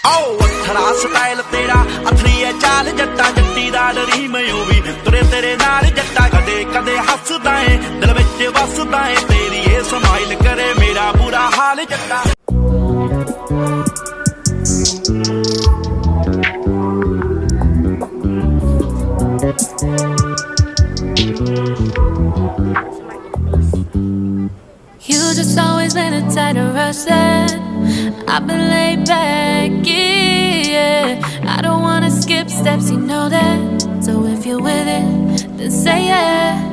आओ अथरा स्टाइल तेरा अथरी है चाल जट्टा जट्टी दा डरी मयूं भी तुरे तेरे नाल जट्टा कदे कदे हसदा है दिल विच वसदा है तेरी ये स्माइल करे मेरा बुरा हाल जट्टा You just always been a tight and rush that I've been laid back, yeah. I don't wanna skip steps, you know that. So if you're with it, then say yeah.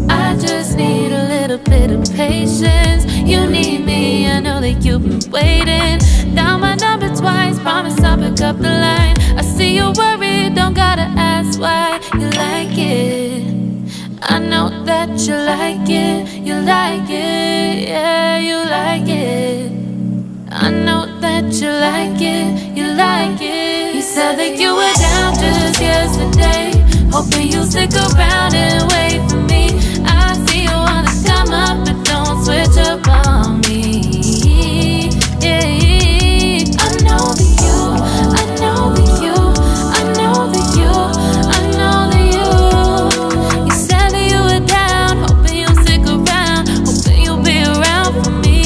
I just need a little bit of patience. You need me, I know that you've been waiting. Down my number twice, promise I'll pick up the line. I see you're worried, don't gotta ask why. You like it, I know that you like it. You like it, yeah, you like it. I know that you like it, you like it. You said that you were down just yesterday, hoping you'll stick around and wait for me. I see you wanna come up, but don't switch up on me. Yeah, I know that you, I know that you, I know that you, I know that you. You said that you were down, hoping you'll stick around, hoping you'll be around for me.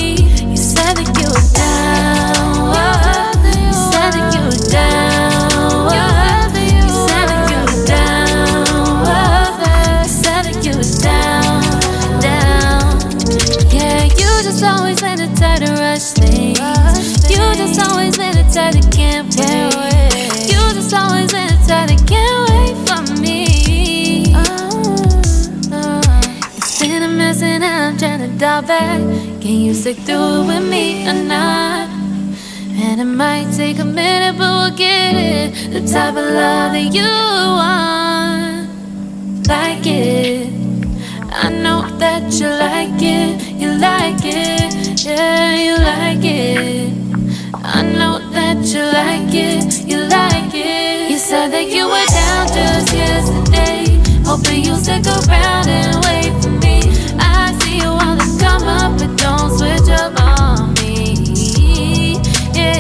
You said that you were down, you said that you were down, you said that you were down, you said that you were down, down. Yeah, you just always been a tight to rush things. You just always been a type that can't wait. You just always been a type that can't wait for me. It's been a mess and I'm trying to dial back. Can you stick through it with me or not? And it might take a minute, but we'll get it. The type of love that you want, like it. I know that you like it, you like it, yeah, you like it. I know that you like it, you like it. You said that you were down just yesterday, hoping you'll stick around and wait for me. I see you wanna come up, but don't switch up on me. Yeah,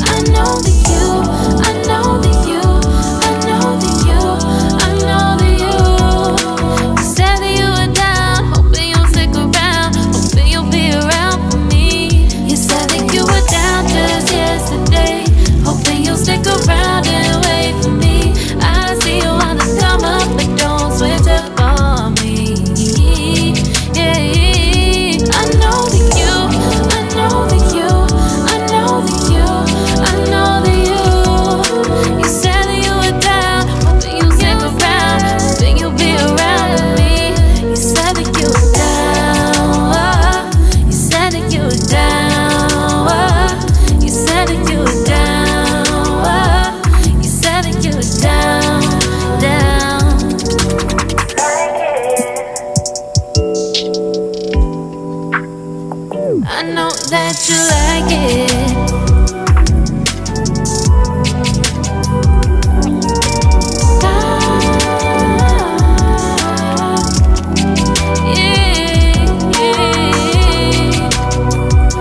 I know that you, I know that you, I know that you, I know that you. You said that you were down, hoping you'll stick around, hoping you'll be around for me. You said that you were down just yesterday, hoping you'll stick around and wait for me. I see you wanna come up, but don't switch up on me. Yeah, I know that you, I know that you, I know that you, I know that you. You said that you were down, hoping you'll stick around, hoping you'll be around with me. You said that you were down, you said that you were down, you said that you were down, you said that you were down, down. I know that you like it.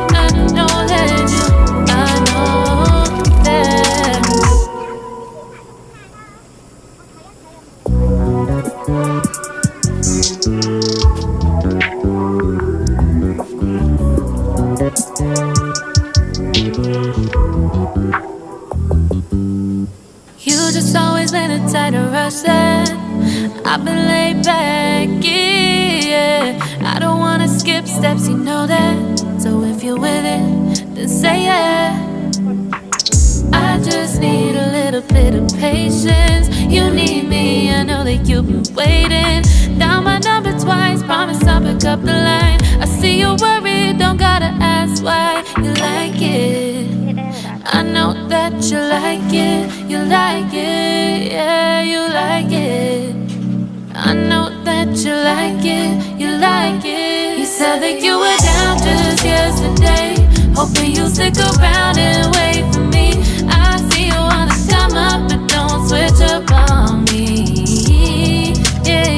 I know that you, I know that. You just always been a tight to rush that I've been laid back, yeah. I don't wanna skip steps, you know that. So if you're with it, then say yeah. I just need a little bit of patience. You need me, I know that you've been waiting. Down my number twice, promise I'll pick up the line. I see you're worried, don't gotta ask why. You like it, I know that you like it, you like it, yeah, you like it. I know that you like it, you like it. You said that you were down just yesterday, hoping you'll stick around and wait for me. I see you wanna come up, but don't switch up on me. Yeah,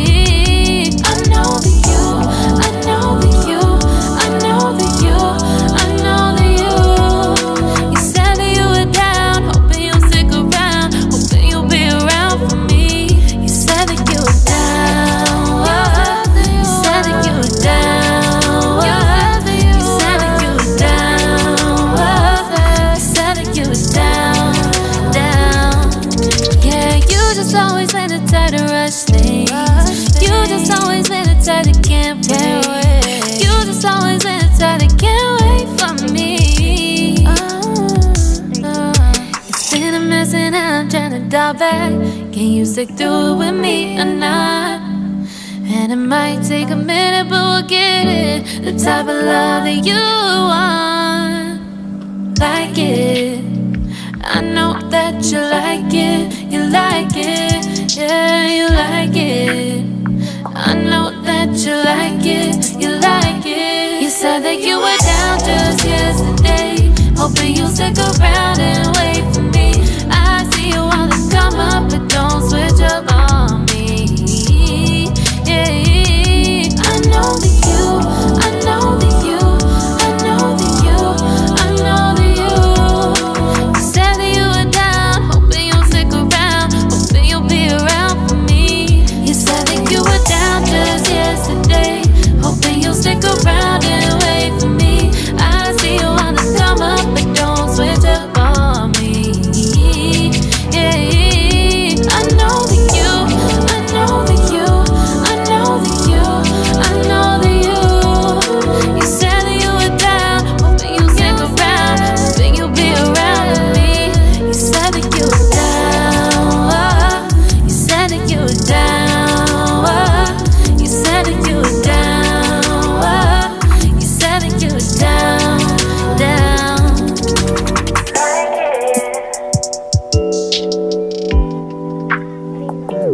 I know that you, I know that you, I know that you, I know that you. You said dial back. Can you stick through it with me or not? And it might take a minute, but we'll get it. The type of love that you want, like it. I know that you like it, you like it, yeah, you like it. I know that you like it, you like it. You said that you were down just yesterday, hoping you'll stick around and wait for me. I see you wanna come up, but don't switch up on me. Yeah, I know that you, I know that you, I know that you, I know that you. You said that you were down, hoping you'll stick around, hoping you'll be around for me. You said that you were down just yesterday, hoping you'll stick around and wait for me. I see you wanna come up, but don't switch up on me. Yeah, I know that you, I know that you, I know that you, I know that you. You said that you were down, hoping you'll stick around, hoping you'll be around with me. You said that you were down, you said that you were down, you said that you were down, you said that you were down, down.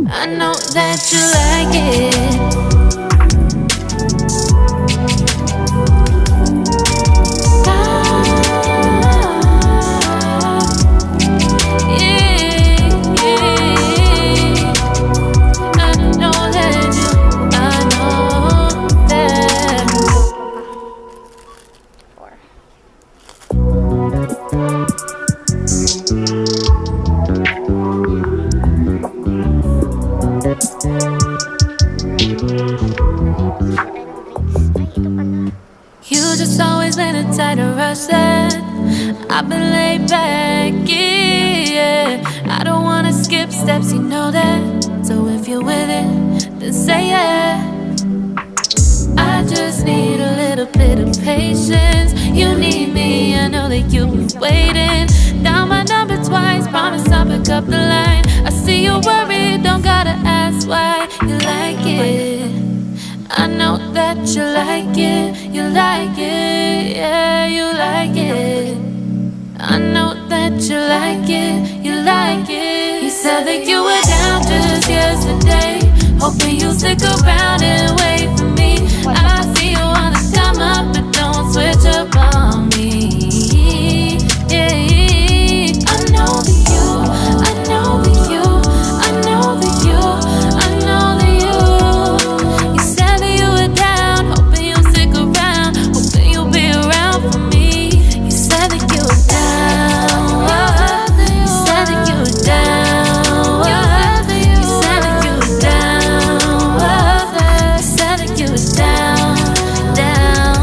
I know that you like it. You just always in a tighter rush that I've been laid back, yeah. I don't wanna skip steps, you know that. So if you're with it, then say yeah. I just need a little bit of patience. You need me, I know that you've been waiting. Down my number twice, promise I'll pick up the line. I see you worried, don't gotta ask why. You like it, I know that you like it, you like it, yeah, you like it. I know that you like it, you like it. You said that you were down just yesterday, hoping you'll stick around and wait for me. I see you wanna come up, but don't switch up on me. Yeah, I know that you, I know that you, I know that you, I know that you. You said that you were down, hoping you'll stick around, hoping you'll be around for me. You said that you were down, you said that you were down, you said that you were down, you said that you were down, down.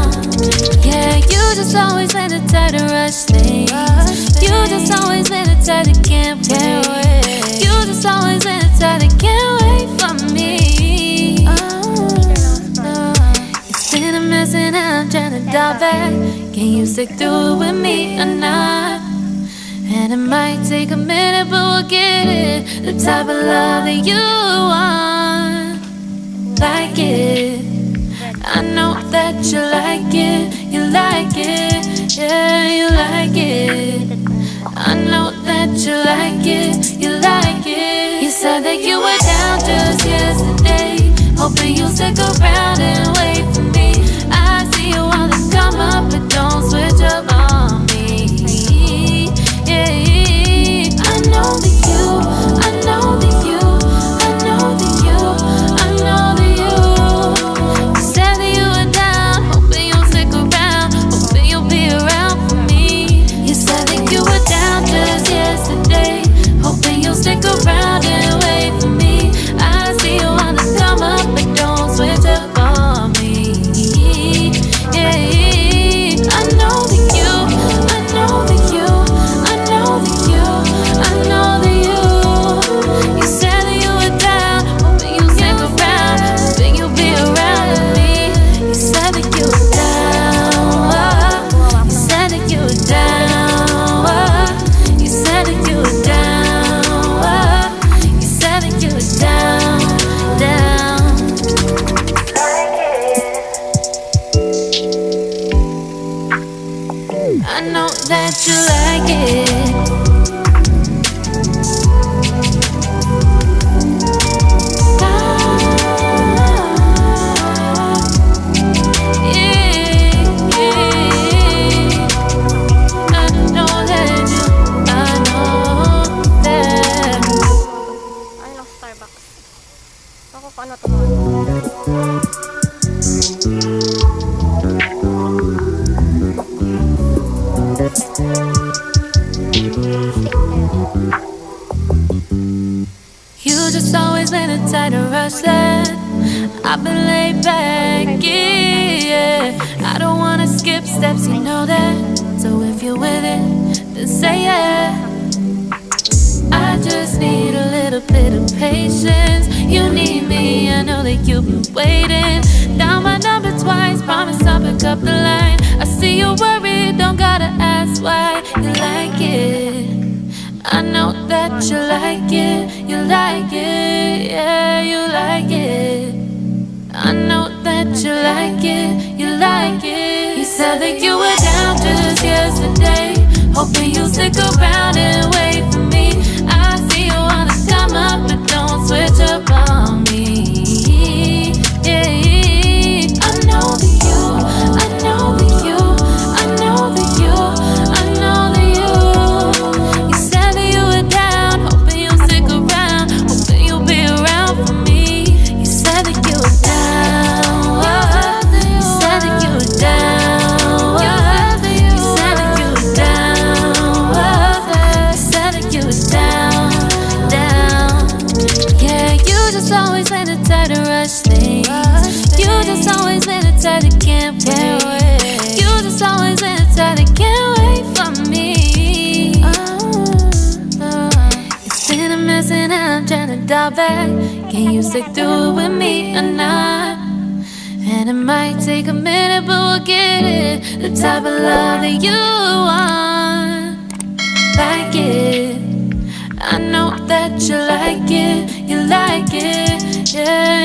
Yeah, you just always in a tighter rush thing. You just always in a tighter can't wait. You just always in a tighter can't wait for me. It's been a mess and I'm trying to dial back. Can you stick through it with me or not? And it might take a minute, but we'll get it. The type of love that you want, like it. I know that you like it, you like it, yeah, you like it. I know that you like it, you like it. You said that you were down just yesterday, hoping you'll stick around and wait for me. I see you wanna come up, but don't switch up on me. Yeah, I know that you, I know that you, I know that you, I know that you. You said that you were down, hoping you'll stick around, hoping you'll be around for me. You said that you were down just yesterday, hoping you'll stick around and wait for me. I see you wanna come up, but don't switch up on me. I know that you like it. Ako kung ano to mga. You just always been the type to rush that. I've been laid back, yeah. I don't wanna skip steps, you know that. So if you're with it, then say yeah. I just need a little bit of patience. You need me, I know that you've been waiting. Down my number twice, promise I'll pick up the line. I see you worried, don't gotta ask why. You like it, I know that you like it. You like it, yeah, you like it. I know that you like it, you like it. You said that you were down just yesterday, hoping you'll stick around and wait for me. I see you wanna come up, but don't switch up on me. Yeah, I know that you, I know that you, I know that you, I know that you. You said that you were down, hoping you'll stick around, hoping you'll be around for me. You said that you were down, you said that you were down, you said that you were down, you said that you were down, down. Yeah, you just always been the type to rush things. You just always been the type that can't wait. You just always been the type that can't wait for me. It's been a mess and I'm trying to dial back. Can you stick through it with me or not? And it might take a minute, but we'll get it. The type of love that you want. Like it, I know that you like it. You like it, yeah.